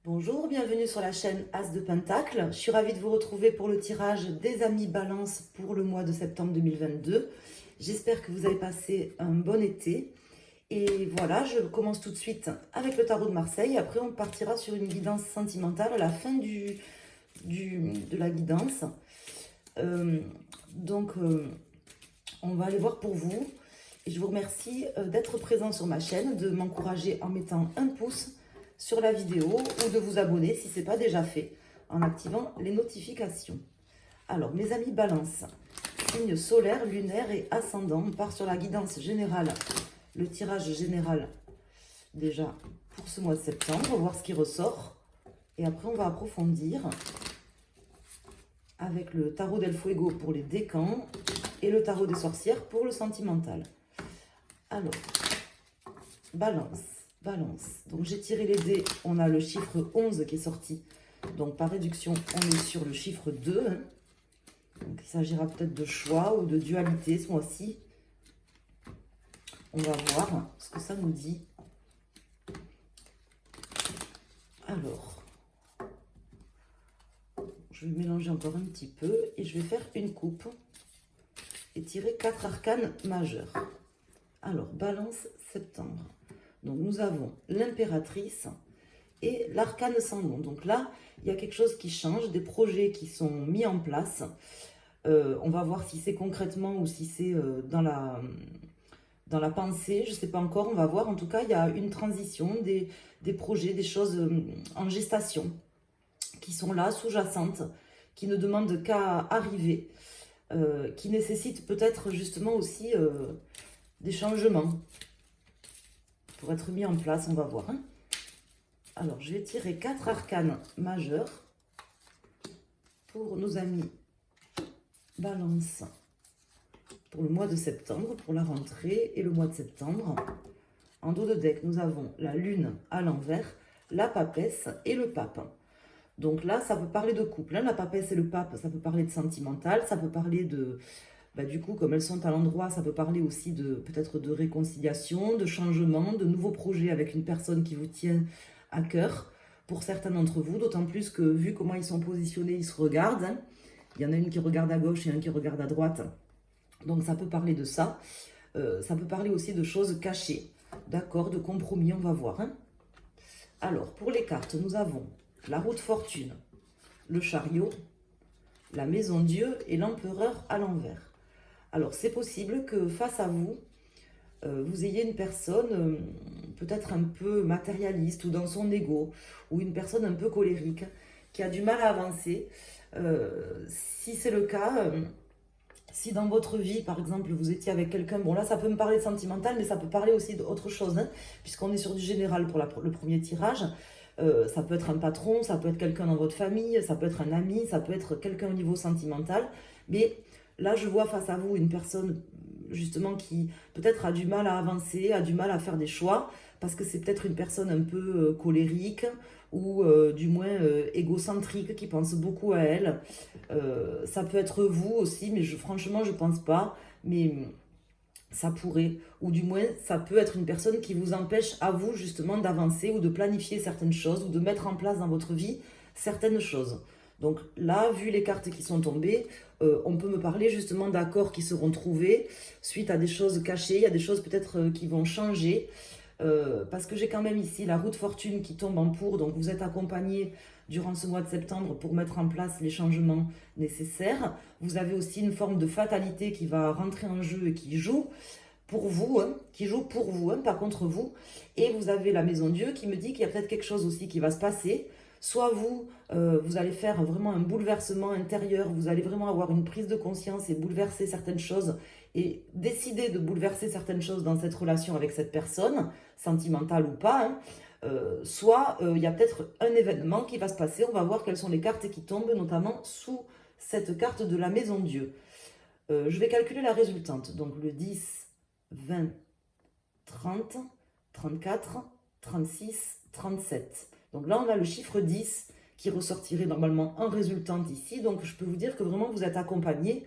Bonjour, bienvenue sur la chaîne As de Pentacle. Je suis ravie de vous retrouver pour le tirage des amis Balance pour le mois de septembre 2022. J'espère que vous avez passé un bon été. Et voilà, je commence tout de suite avec le tarot de Marseille. Après, on partira sur une guidance sentimentale à la fin de la guidance. On va aller voir pour vous. Et je vous remercie d'être présent sur ma chaîne, de m'encourager en mettant un pouce sur la vidéo ou de vous abonner si ce n'est pas déjà fait en activant les notifications. Alors, mes amis Balance, signe solaire, lunaire et ascendant, on part sur la guidance générale, le tirage général déjà pour ce mois de septembre. On va voir ce qui ressort et après on va approfondir avec le tarot del Fuego pour les décans et le tarot des sorcières pour le sentimental. Alors, Balance. Donc j'ai tiré les dés, on a le chiffre 11 qui est sorti. Donc par réduction, on est sur le chiffre 2. Donc il s'agira peut-être de choix ou de dualité ce mois-ci. On va voir ce que ça nous dit. Alors, je vais mélanger encore un petit peu et je vais faire une coupe et tirer 4 arcanes majeurs. Alors, Balance septembre. Donc, nous avons l'impératrice et l'arcane sans nom. Donc là, il y a quelque chose qui change, des projets qui sont mis en place. On va voir si c'est concrètement ou si c'est dans la pensée. Je ne sais pas encore, on va voir. En tout cas, il y a une transition, des projets, des choses en gestation qui sont là, sous-jacentes, qui ne demandent qu'à arriver, qui nécessitent peut-être justement aussi des changements pour être mis en place, on va voir. Alors, je vais tirer 4 arcanes majeurs pour nos amis Balance pour le mois de septembre, pour la rentrée et le mois de septembre. En dos de deck, nous avons la lune à l'envers, la papesse et le pape. Donc là, ça peut parler de couple. La papesse et le pape, ça peut parler de sentimental, ça peut parler de... du coup, comme elles sont à l'endroit, ça peut parler aussi de peut-être de réconciliation, de changement, de nouveaux projets avec une personne qui vous tient à cœur. Pour certains d'entre vous, d'autant plus que vu comment ils sont positionnés, ils se regardent. Il y en a une qui regarde à gauche et un qui regarde à droite. Donc ça peut parler de ça. Ça peut parler aussi de choses cachées. D'accord, de compromis, on va voir. Alors, pour les cartes, nous avons la roue de fortune, le chariot, la maison Dieu et l'empereur à l'envers. Alors, c'est possible que face à vous, vous ayez une personne peut-être un peu matérialiste ou dans son ego, ou une personne un peu colérique, qui a du mal à avancer. Si c'est le cas, si dans votre vie, par exemple, vous étiez avec quelqu'un, bon là, ça peut me parler de sentimental, mais ça peut parler aussi d'autre chose, puisqu'on est sur du général pour le premier tirage. Ça peut être un patron, ça peut être quelqu'un dans votre famille, ça peut être un ami, ça peut être quelqu'un au niveau sentimental, mais... Là, je vois face à vous une personne justement qui peut-être a du mal à avancer, a du mal à faire des choix, parce que c'est peut-être une personne un peu colérique ou du moins égocentrique, qui pense beaucoup à elle. Ça peut être vous aussi, mais franchement, je ne pense pas. Mais ça pourrait, ou du moins, ça peut être une personne qui vous empêche à vous justement d'avancer ou de planifier certaines choses ou de mettre en place dans votre vie certaines choses. Donc là, vu les cartes qui sont tombées, on peut me parler justement d'accords qui seront trouvés suite à des choses cachées. Il y a des choses peut-être qui vont changer. Parce que j'ai quand même ici la roue de fortune qui tombe en pour. Donc vous êtes accompagné durant ce mois de septembre pour mettre en place les changements nécessaires. Vous avez aussi une forme de fatalité qui va rentrer en jeu et qui joue pour vous, pas contre vous. Et vous avez la maison Dieu qui me dit qu'il y a peut-être quelque chose aussi qui va se passer. Soit vous, vous allez faire vraiment un bouleversement intérieur, vous allez vraiment avoir une prise de conscience et bouleverser certaines choses et décider de bouleverser certaines choses dans cette relation avec cette personne, sentimentale ou pas. Soit il y a peut-être un événement qui va se passer, on va voir quelles sont les cartes qui tombent, notamment sous cette carte de la maison Dieu. Je vais calculer la résultante, donc le 10, 20, 30, 34, 36, 37. Donc là, on a le chiffre 10 qui ressortirait normalement en résultante ici. Donc, je peux vous dire que vraiment, vous êtes accompagné.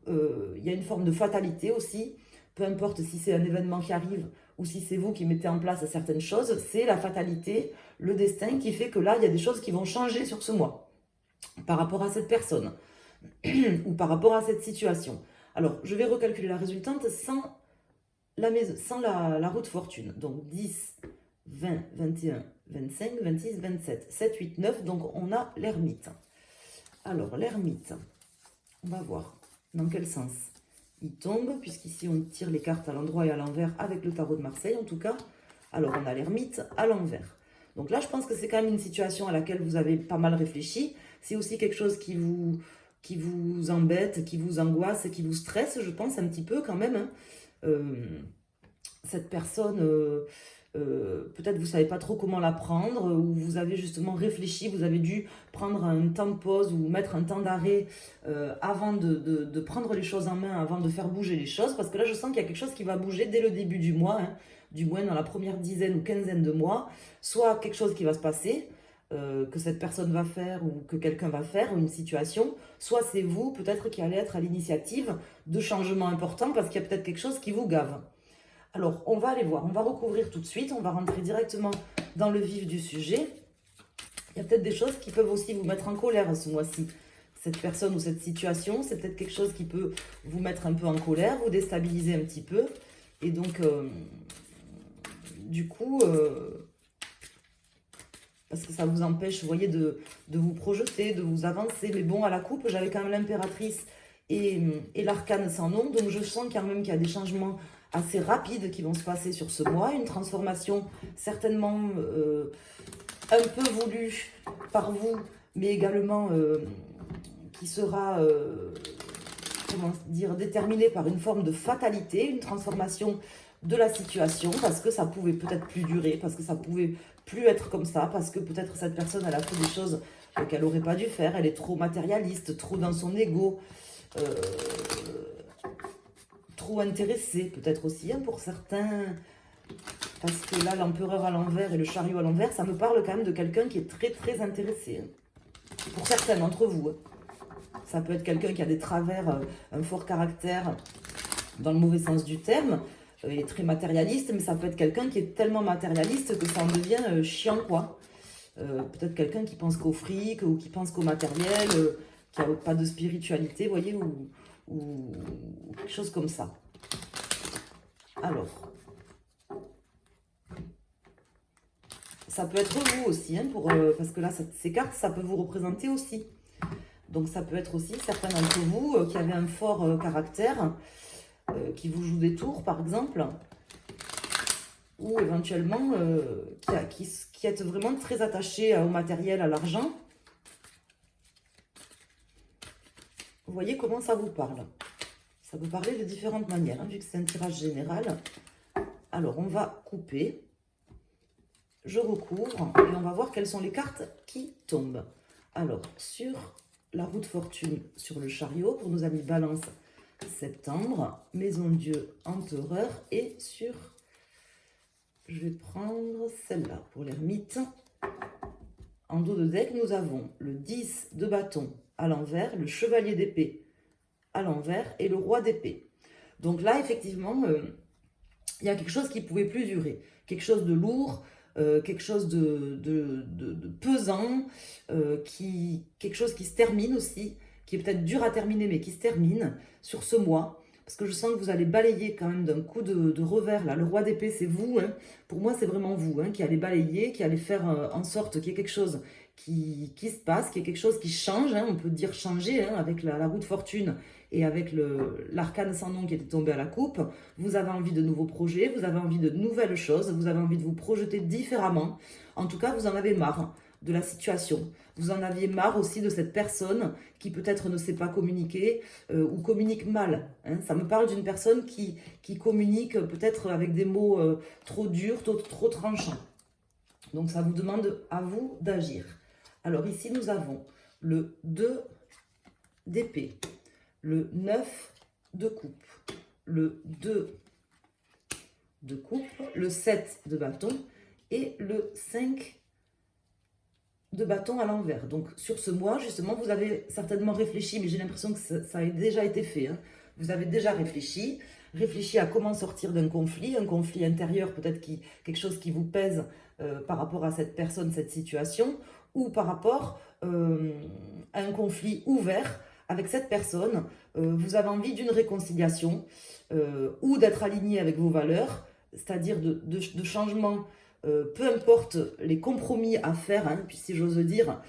Il y a une forme de fatalité aussi. Peu importe si c'est un événement qui arrive ou si c'est vous qui mettez en place certaines choses, c'est la fatalité, le destin qui fait que là, il y a des choses qui vont changer sur ce mois par rapport à cette personne ou par rapport à cette situation. Alors, je vais recalculer la résultante sans la roue de fortune. Donc, 10, 20, 21, 25, 26, 27, 7, 8, 9. Donc, on a l'ermite. Alors, l'ermite, on va voir dans quel sens il tombe, puisqu'ici, on tire les cartes à l'endroit et à l'envers avec le tarot de Marseille, en tout cas. Alors, on a l'ermite à l'envers. Donc là, je pense que c'est quand même une situation à laquelle vous avez pas mal réfléchi. C'est aussi quelque chose qui vous embête, qui vous angoisse, qui vous stresse, je pense, un petit peu quand même. Hein. Cette personne, peut-être vous ne savez pas trop comment la prendre, ou vous avez justement réfléchi, vous avez dû prendre un temps de pause ou mettre un temps d'arrêt avant de prendre les choses en main, avant de faire bouger les choses, parce que là, je sens qu'il y a quelque chose qui va bouger dès le début du mois, hein, du moins dans la première dizaine ou quinzaine de mois, soit quelque chose qui va se passer, que cette personne va faire ou que quelqu'un va faire, ou une situation, soit c'est vous peut-être qui allez être à l'initiative de changements importants parce qu'il y a peut-être quelque chose qui vous gave. Alors, on va aller voir, on va recouvrir tout de suite, on va rentrer directement dans le vif du sujet. Il y a peut-être des choses qui peuvent aussi vous mettre en colère ce mois-ci. Cette personne ou cette situation, c'est peut-être quelque chose qui peut vous mettre un peu en colère, vous déstabiliser un petit peu. Et donc, du coup, parce que ça vous empêche, vous voyez, de vous projeter, de vous avancer. Mais bon, à la coupe, j'avais quand même l'impératrice et l'arcane sans nom. Donc, je sens quand même qu'il y a des changements assez rapides qui vont se passer sur ce mois. Une transformation certainement un peu voulue par vous, mais également qui sera, comment dire, déterminée par une forme de fatalité, une transformation de la situation, parce que ça pouvait peut-être plus durer, parce que ça pouvait plus être comme ça, parce que peut-être cette personne, elle a fait des choses qu'elle n'aurait pas dû faire, elle est trop matérialiste, trop dans son ego, trop intéressée, peut-être aussi, hein, pour certains, parce que là, l'empereur à l'envers et le chariot à l'envers, ça me parle quand même de quelqu'un qui est très, très intéressé, hein, pour certains d'entre vous, hein. Ça peut être quelqu'un qui a des travers, un fort caractère, dans le mauvais sens du terme, est très matérialiste, mais ça peut être quelqu'un qui est tellement matérialiste que ça en devient chiant, quoi. Peut-être quelqu'un qui pense qu'au fric, ou qui pense qu'au matériel, qui n'a pas de spiritualité, vous voyez, ou quelque chose comme ça. Alors, ça peut être vous aussi, hein, parce que là, ces cartes, ça peut vous représenter aussi. Donc, ça peut être aussi certains d'entre vous qui avaient un fort caractère, qui vous joue des tours, par exemple, ou éventuellement qui êtes vraiment très attaché au matériel, à l'argent. Vous voyez comment ça vous parle. Ça peut parler de différentes manières, hein, vu que c'est un tirage général. Alors, on va couper. Je recouvre et on va voir quelles sont les cartes qui tombent. Alors, sur la roue de fortune, sur le chariot, pour nos amis Balance, septembre, Maison Dieu, Empereur, et sur, je vais prendre celle-là pour l'ermite. En dos de deck, nous avons le 10 de bâton à l'envers, le chevalier d'épée à l'envers et le roi d'épée. Donc là, effectivement, il y a quelque chose qui ne pouvait plus durer, quelque chose de lourd, quelque chose de pesant, quelque chose qui se termine aussi, qui est peut-être dur à terminer, mais qui se termine sur ce mois. Parce que je sens que vous allez balayer quand même d'un coup de revers. Là, le roi d'épée, c'est vous. Hein. Pour moi, c'est vraiment vous qui allez balayer, qui allez faire en sorte qu'il y ait quelque chose qui se passe, qu'il y ait quelque chose qui change. Hein. On peut dire changer avec la roue de fortune et avec l'arcane sans nom qui était tombé à la coupe. Vous avez envie de nouveaux projets, vous avez envie de nouvelles choses, vous avez envie de vous projeter différemment. En tout cas, vous en avez marre de la situation. Vous en aviez marre aussi de cette personne qui peut-être ne sait pas communiquer ou communique mal. Hein. Ça me parle d'une personne qui communique peut-être avec des mots trop durs, trop tranchants. Donc ça vous demande à vous d'agir. Alors ici nous avons le 2 d'épée, le 9 de coupe, le 2 de coupe, le 7 de bâton et le 5 de bâton à l'envers. Donc sur ce mois, justement, vous avez certainement réfléchi, mais j'ai l'impression que ça a déjà été fait. Hein. Vous avez déjà réfléchi. réfléchis à comment sortir d'un conflit, un conflit intérieur, peut-être quelque chose qui vous pèse par rapport à cette personne, cette situation, ou par rapport à un conflit ouvert avec cette personne. Vous avez envie d'une réconciliation ou d'être aligné avec vos valeurs, c'est-à-dire de changement, peu importe les compromis à faire, hein, puis si j'ose dire,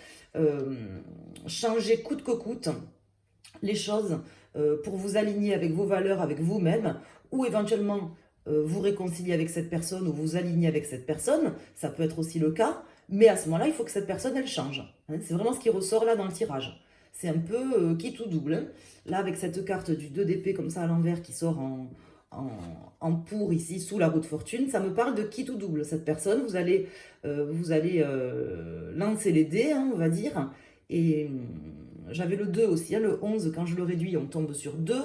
changer coûte que coûte les choses pour vous aligner avec vos valeurs, avec vous-même, ou éventuellement vous réconcilier avec cette personne ou vous aligner avec cette personne, ça peut être aussi le cas, mais à ce moment-là, il faut que cette personne, elle change. Hein, c'est vraiment ce qui ressort là dans le tirage. C'est un peu quitte ou double. Hein. Là, avec cette carte du 2 d'épée comme ça à l'envers qui sort en pour ici, sous la roue de fortune, ça me parle de quitte ou double. Cette personne, vous allez lancer les dés, hein, on va dire, et j'avais le 2 aussi, hein, le 11, quand je le réduis, on tombe sur 2.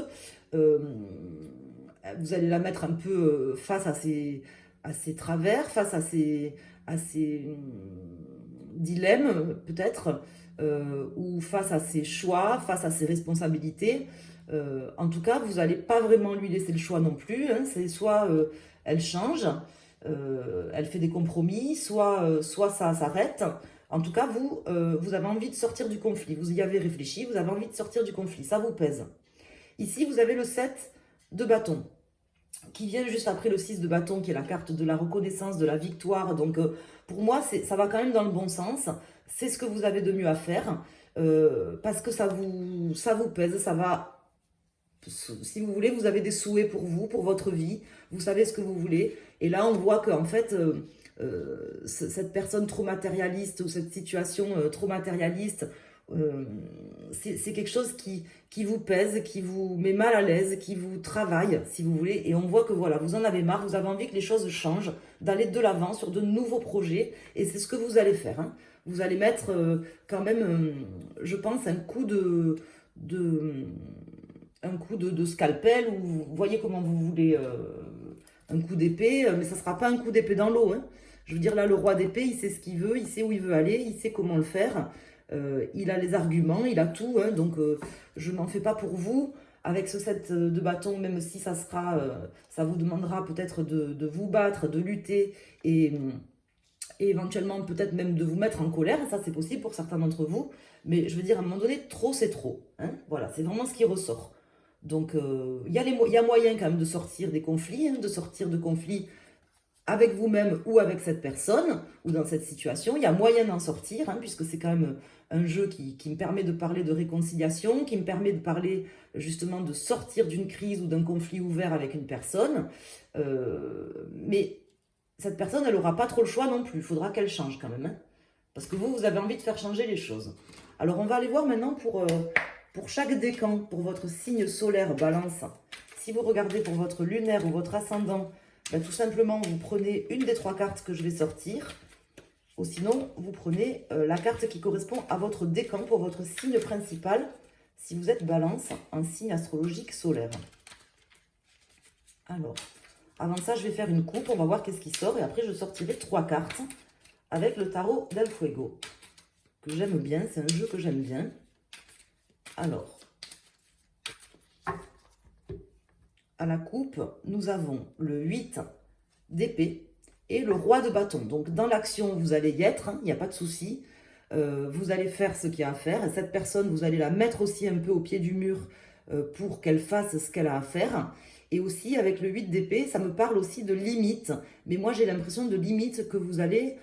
Vous allez la mettre un peu face à ses travers, face à ses dilemmes, peut-être, ou face à ses choix, face à ses responsabilités. En tout cas, vous n'allez pas vraiment lui laisser le choix non plus. Hein. C'est soit elle change, elle fait des compromis, soit ça s'arrête. En tout cas, vous avez envie de sortir du conflit. Vous y avez réfléchi, vous avez envie de sortir du conflit. Ça vous pèse. Ici, vous avez le 7 de bâton, qui vient juste après le 6 de bâton, qui est la carte de la reconnaissance, de la victoire. Donc, pour moi, ça va quand même dans le bon sens. C'est ce que vous avez de mieux à faire, parce que ça vous pèse, ça va... Si vous voulez, vous avez des souhaits pour vous, pour votre vie. Vous savez ce que vous voulez. Et là, on voit qu'en fait... cette personne trop matérialiste ou cette situation trop matérialiste, c'est quelque chose qui vous pèse, qui vous met mal à l'aise, qui vous travaille, si vous voulez. Et on voit que voilà, vous en avez marre, vous avez envie que les choses changent, d'aller de l'avant sur de nouveaux projets. Et c'est ce que vous allez faire. Hein. Vous allez mettre quand même, je pense, un coup de scalpel, ou vous voyez comment vous voulez... un coup d'épée, mais ça ne sera pas un coup d'épée dans l'eau. Hein. Je veux dire, là, le roi d'épée, il sait ce qu'il veut, il sait où il veut aller, il sait comment le faire. Il a les arguments, il a tout. Hein, donc, je n'en fais pas pour vous. Avec ce 7 de bâton, même si ça vous demandera peut-être de vous battre, de lutter et éventuellement peut-être même de vous mettre en colère. Ça, c'est possible pour certains d'entre vous. Mais je veux dire, à un moment donné, trop, c'est trop. Hein. Voilà, c'est vraiment ce qui ressort. Donc, il y a moyen quand même de sortir des conflits, hein, de sortir de conflits avec vous-même ou avec cette personne, ou dans cette situation. Il y a moyen d'en sortir, hein, puisque c'est quand même un jeu qui me permet de parler de réconciliation, qui me permet de parler justement de sortir d'une crise ou d'un conflit ouvert avec une personne. Mais cette personne, elle n'aura pas trop le choix non plus. Il faudra qu'elle change quand même. Hein, parce que vous avez envie de faire changer les choses. Alors, on va aller voir maintenant pour chaque décan, pour votre signe solaire balance. Si vous regardez pour votre lunaire ou votre ascendant, ben, tout simplement, vous prenez une des 3 cartes que je vais sortir. Ou sinon, vous prenez la carte qui correspond à votre décan pour votre signe principal. Si vous êtes balance, un signe astrologique solaire. Alors, avant ça, je vais faire une coupe. On va voir qu'est-ce qui sort. Et après, je sortirai 3 cartes avec le tarot del Fuego. Que j'aime bien. C'est un jeu que j'aime bien. Alors, à la coupe, nous avons le 8 d'épée et le roi de bâton. Donc, dans l'action, vous allez y être, hein, il n'y a pas de souci. Vous allez faire ce qu'il y a à faire. Et cette personne, vous allez la mettre aussi un peu au pied du mur pour qu'elle fasse ce qu'elle a à faire. Et aussi, avec le 8 d'épée, ça me parle aussi de limite. Mais moi, j'ai l'impression de limite que vous allez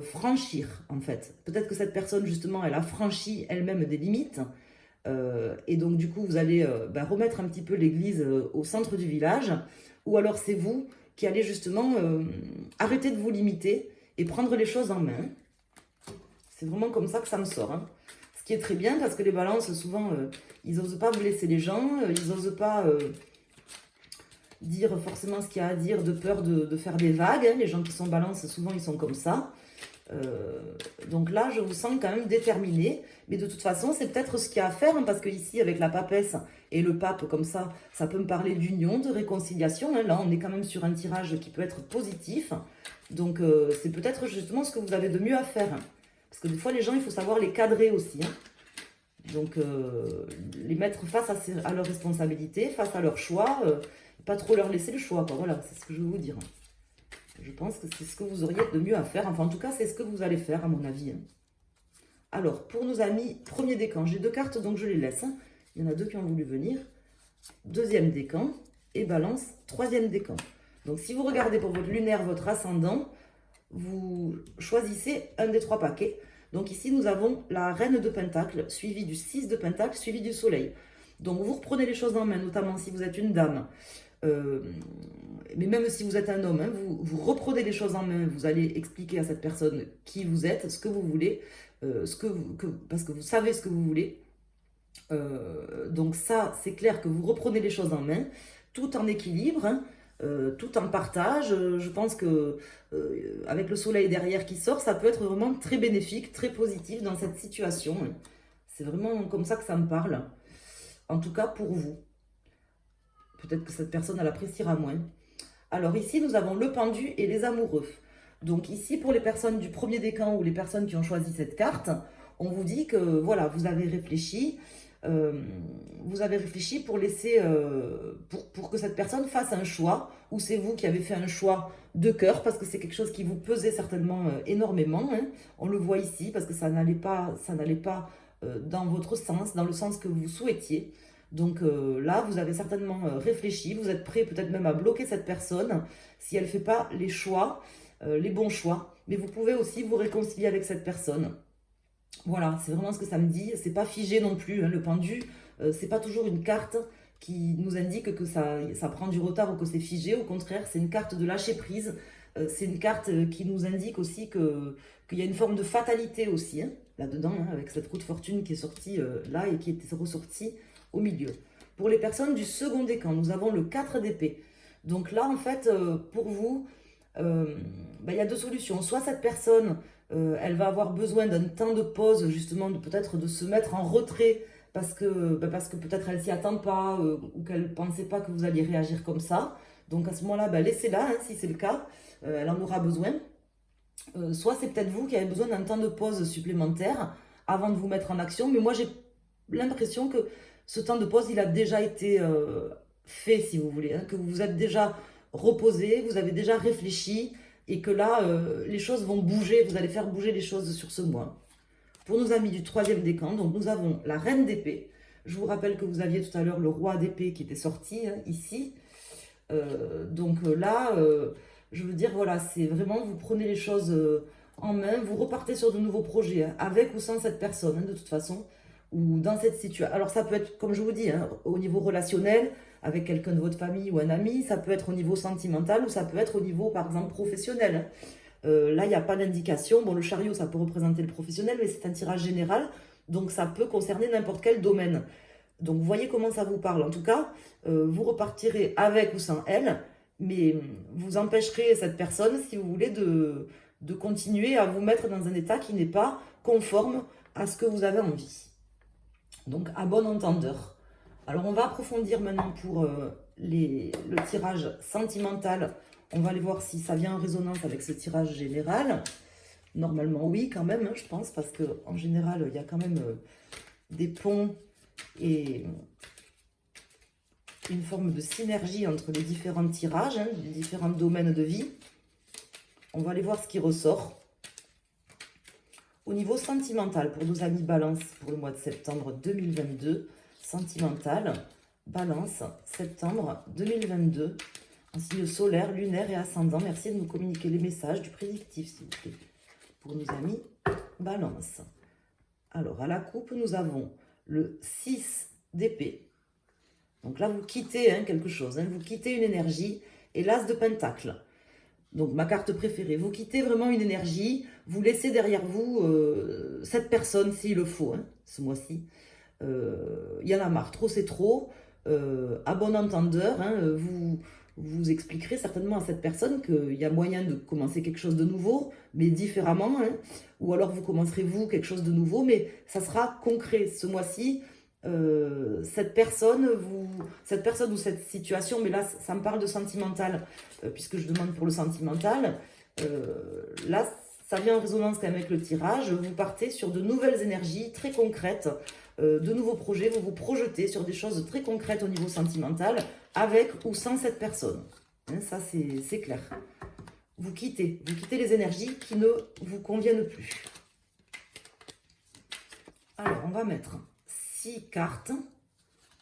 franchir, en fait. Peut-être que cette personne, justement, elle a franchi elle-même des limites. Et donc, du coup, vous allez remettre un petit peu l'église au centre du village. Ou alors, c'est vous qui allez justement arrêter de vous limiter et prendre les choses en main. C'est vraiment comme ça que ça me sort. Hein. Ce qui est très bien, parce que les balances, souvent, ils n'osent pas blesser les gens. Ils n'osent pas dire forcément ce qu'il y a à dire, de peur de faire des vagues. Hein. Les gens qui sont balances, souvent, ils sont comme ça. Donc là, je vous sens quand même déterminé. Mais de toute façon, c'est peut-être ce qu'il y a à faire, hein, parce que ici, avec la papesse et le pape comme ça peut me parler d'union, de réconciliation. Hein. Là, on est quand même sur un tirage qui peut être positif. Donc, c'est peut-être justement ce que vous avez de mieux à faire. Hein. Parce que des fois, les gens, il faut savoir les cadrer aussi. Hein. Donc, les mettre face à leurs responsabilités, face à leurs choix, pas trop leur laisser le choix, quoi. Voilà, c'est ce que je veux vous dire. Je pense que c'est ce que vous auriez de mieux à faire. Enfin, en tout cas, c'est ce que vous allez faire, à mon avis. Alors, pour nos amis, premier décan, j'ai 2 cartes, donc je les laisse. Il y en a 2 qui ont voulu venir. Deuxième décan, et balance, troisième décan. Donc, si vous regardez pour votre lunaire, votre ascendant, vous choisissez un des 3 paquets. Donc ici, nous avons la reine de pentacle, suivie du 6 de pentacle, suivie du soleil. Donc vous reprenez les choses en main, notamment si vous êtes une dame, mais même si vous êtes un homme, hein, vous reprenez les choses en main, vous allez expliquer à cette personne qui vous êtes, ce que vous voulez, parce que vous savez ce que vous voulez. Donc ça, c'est clair que vous reprenez les choses en main, tout en équilibre, hein, tout en partage. Je pense que avec le soleil derrière qui sort, ça peut être vraiment très bénéfique, très positif dans cette situation. C'est vraiment comme ça que ça me parle, en tout cas pour vous. Peut-être que cette personne, elle appréciera moins. Alors ici, nous avons le pendu et les amoureux. Donc ici, pour les personnes du premier décan ou les personnes qui ont choisi cette carte, on vous dit que voilà, vous avez réfléchi pour laisser, pour que cette personne fasse un choix, ou c'est vous qui avez fait un choix de cœur, parce que c'est quelque chose qui vous pesait certainement énormément. Hein. On le voit ici, parce que ça n'allait pas dans votre sens, dans le sens que vous souhaitiez. Donc là, vous avez certainement réfléchi, vous êtes prêt peut-être même à bloquer cette personne si elle ne fait pas les choix, les bons choix. Mais vous pouvez aussi vous réconcilier avec cette personne. Voilà, c'est vraiment ce que ça me dit. C'est pas figé non plus, hein, le pendu. C'est pas toujours une carte qui nous indique que ça prend du retard ou que c'est figé. Au contraire, c'est une carte de lâcher prise. C'est une carte qui nous indique aussi qu'il y a une forme de fatalité aussi, hein, là-dedans, hein, avec cette roue de fortune qui est sortie là et qui est ressortie au milieu. Pour les personnes du second décan, nous avons le 4 d'épée. Donc là, en fait, pour vous, il y a 2 solutions. Soit cette personne, elle va avoir besoin d'un temps de pause, justement, peut-être de se mettre en retrait, parce que peut-être elle s'y attend pas, ou qu'elle ne pensait pas que vous alliez réagir comme ça. Donc à ce moment-là, laissez-la, hein, si c'est le cas, elle en aura besoin. Soit c'est peut-être vous qui avez besoin d'un temps de pause supplémentaire avant de vous mettre en action, mais moi j'ai l'impression que ce temps de pause, il a déjà été fait, si vous voulez, hein, que vous vous êtes déjà reposé, vous avez déjà réfléchi, et que là, les choses vont bouger, vous allez faire bouger les choses sur ce mois. Pour nos amis du troisième décan, donc nous avons la reine d'épée. Je vous rappelle que vous aviez tout à l'heure le roi d'épée qui était sorti, hein, ici. Donc là, je veux dire, voilà, c'est vraiment, vous prenez les choses en main, vous repartez sur de nouveaux projets, hein, avec ou sans cette personne, hein, de toute façon, ou dans cette situation. Alors ça peut être, comme je vous dis, hein, au niveau relationnel, avec quelqu'un de votre famille ou un ami, ça peut être au niveau sentimental, ou ça peut être au niveau, par exemple, professionnel. Hein. Là, il n'y a pas d'indication. Bon, le chariot, ça peut représenter le professionnel, mais c'est un tirage général, donc ça peut concerner n'importe quel domaine. Donc, vous voyez comment ça vous parle. En tout cas, vous repartirez avec ou sans elle, mais vous empêcherez cette personne, si vous voulez, de continuer à vous mettre dans un état qui n'est pas conforme à ce que vous avez envie. Donc, à bon entendeur. Alors, on va approfondir maintenant pour le tirage sentimental. On va aller voir si ça vient en résonance avec ce tirage général. Normalement, oui, quand même, hein, je pense, parce qu'en général, il y a quand même des ponts et une forme de synergie entre les différents tirages, hein, les différents domaines de vie. On va aller voir ce qui ressort. Au niveau sentimental, pour nos amis Balance, pour le mois de septembre 2022, sentimental, Balance, septembre 2022, en signe solaire, lunaire et ascendant. Merci de nous communiquer les messages du prédictif, s'il vous plaît, pour nos amis Balance. Alors, à la coupe, nous avons le 6 d'épée. Donc là, vous quittez quelque chose, hein, vous quittez une énergie, et l'as de pentacle. Donc, ma carte préférée. Vous quittez vraiment une énergie, vous laissez derrière vous cette personne, s'il le faut, hein, ce mois-ci. Il y en a marre, trop c'est trop. À bon entendeur, hein, vous expliquerez certainement à cette personne qu'il y a moyen de commencer quelque chose de nouveau, mais différemment. Hein, ou alors vous commencerez vous quelque chose de nouveau, mais ça sera concret ce mois-ci. Cette personne ou cette situation, mais là ça me parle de sentimental, puisque je demande pour le sentimental, là ça vient en résonance quand même avec le tirage. Vous partez sur de nouvelles énergies très concrètes, de nouveaux projets. Vous vous projetez sur des choses très concrètes au niveau sentimental, avec ou sans cette personne. Hein, ça, c'est clair. Vous quittez les énergies qui ne vous conviennent plus. Alors, on va mettre 6 cartes,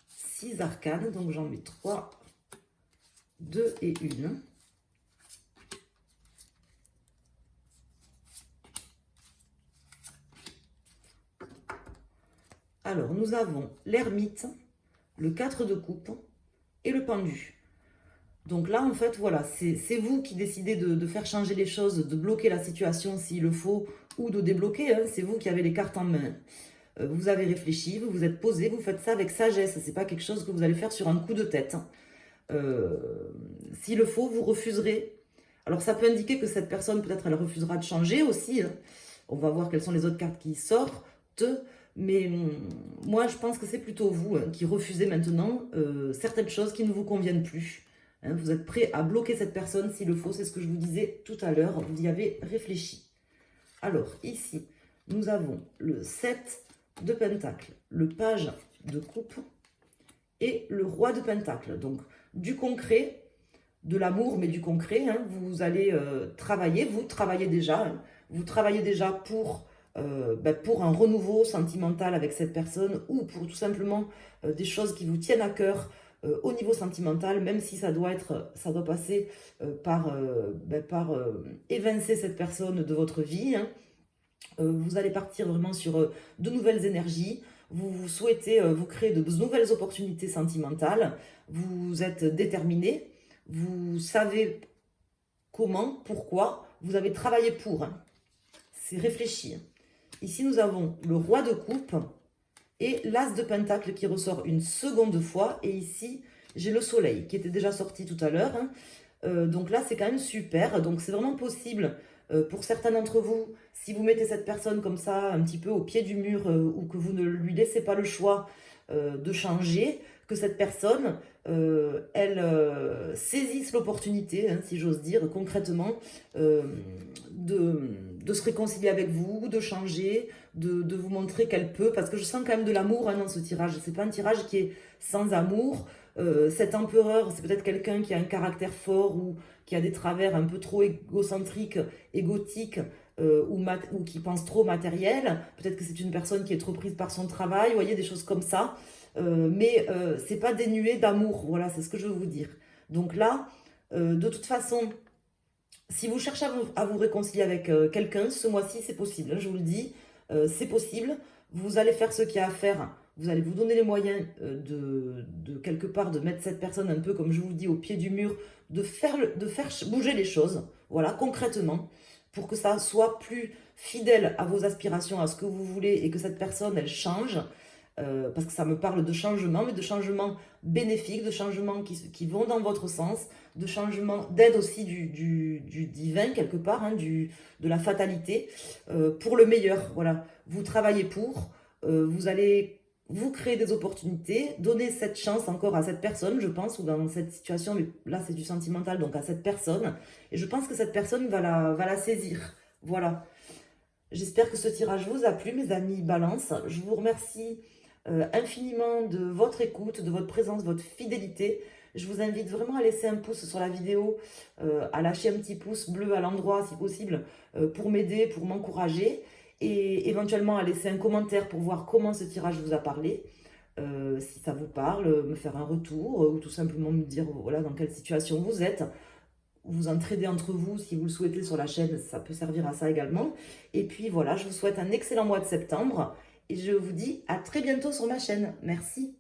6 arcades. Donc, j'en mets 3, 2 et 1. Alors, nous avons l'ermite, le 4 de coupe et le pendu. Donc là, en fait, voilà, c'est vous qui décidez de faire changer les choses, de bloquer la situation s'il le faut, ou de débloquer. Hein, c'est vous qui avez les cartes en main. Vous avez réfléchi, vous vous êtes posé, vous faites ça avec sagesse. Ce n'est pas quelque chose que vous allez faire sur un coup de tête. S'il le faut, vous refuserez. Alors, ça peut indiquer que cette personne, peut-être, elle refusera de changer aussi. Hein. On va voir quelles sont les autres cartes qui sortent. Mais moi, je pense que c'est plutôt vous hein, qui refusez maintenant certaines choses qui ne vous conviennent plus. Hein, vous êtes prêt à bloquer cette personne s'il le faut. C'est ce que je vous disais tout à l'heure. Vous y avez réfléchi. Alors, ici, nous avons le 7 de Pentacle, le page de coupe et le roi de Pentacle. Donc, du concret, de l'amour, mais du concret. Hein, vous allez travailler, vous travaillez déjà. Hein, vous travaillez déjà pour un renouveau sentimental avec cette personne ou pour tout simplement des choses qui vous tiennent à cœur au niveau sentimental, même si ça doit passer par évincer cette personne de votre vie. Hein. Vous allez partir vraiment sur de nouvelles énergies. Vous souhaitez vous créer de nouvelles opportunités sentimentales. Vous êtes déterminé. Vous savez comment, pourquoi. Vous avez travaillé pour. Hein. C'est réfléchi. Ici, nous avons le roi de coupe et l'as de pentacle qui ressort une seconde fois. Et ici, j'ai le soleil qui était déjà sorti tout à l'heure. Hein. Donc là, c'est quand même super. Donc, c'est vraiment possible pour certains d'entre vous, si vous mettez cette personne comme ça, un petit peu au pied du mur ou que vous ne lui laissez pas le choix de changer, que cette personne, elle saisisse l'opportunité, hein, si j'ose dire, concrètement, de se réconcilier avec vous, de changer, de vous montrer qu'elle peut, parce que je sens quand même de l'amour hein, dans ce tirage. Ce n'est pas un tirage qui est sans amour. Cet empereur, c'est peut-être quelqu'un qui a un caractère fort ou qui a des travers un peu trop égocentriques, égotiques, ou qui pense trop matériel. Peut-être que c'est une personne qui est trop prise par son travail, vous voyez, des choses comme ça. Mais c'est pas dénué d'amour, voilà, c'est ce que je veux vous dire. Donc là, de toute façon, si vous cherchez à vous réconcilier avec quelqu'un, ce mois-ci, c'est possible, hein, je vous le dis, c'est possible. Vous allez faire ce qu'il y a à faire, vous allez vous donner les moyens de quelque part de mettre cette personne un peu, comme je vous le dis, au pied du mur, de faire bouger les choses, voilà, concrètement, pour que ça soit plus fidèle à vos aspirations, à ce que vous voulez, et que cette personne, elle change. Parce que ça me parle de changement, mais de changements bénéfiques, de changements qui vont dans votre sens, de changements d'aide aussi du divin quelque part, hein, de la fatalité, pour le meilleur. Voilà, vous travaillez pour, vous allez vous créer des opportunités, donner cette chance encore à cette personne, je pense, ou dans cette situation, mais là c'est du sentimental, donc à cette personne, et je pense que cette personne va la saisir. Voilà. J'espère que ce tirage vous a plu, mes amis Balance. Je vous remercie infiniment de votre écoute, de votre présence, de votre fidélité. Je vous invite vraiment à laisser un pouce sur la vidéo, à lâcher un petit pouce bleu à l'endroit si possible, pour m'aider, pour m'encourager, et éventuellement à laisser un commentaire pour voir comment ce tirage vous a parlé, si ça vous parle, me faire un retour, ou tout simplement me dire voilà, dans quelle situation vous êtes. Vous entraider entre vous si vous le souhaitez sur la chaîne, ça peut servir à ça également. Et puis voilà, je vous souhaite un excellent mois de septembre et je vous dis à très bientôt sur ma chaîne. Merci.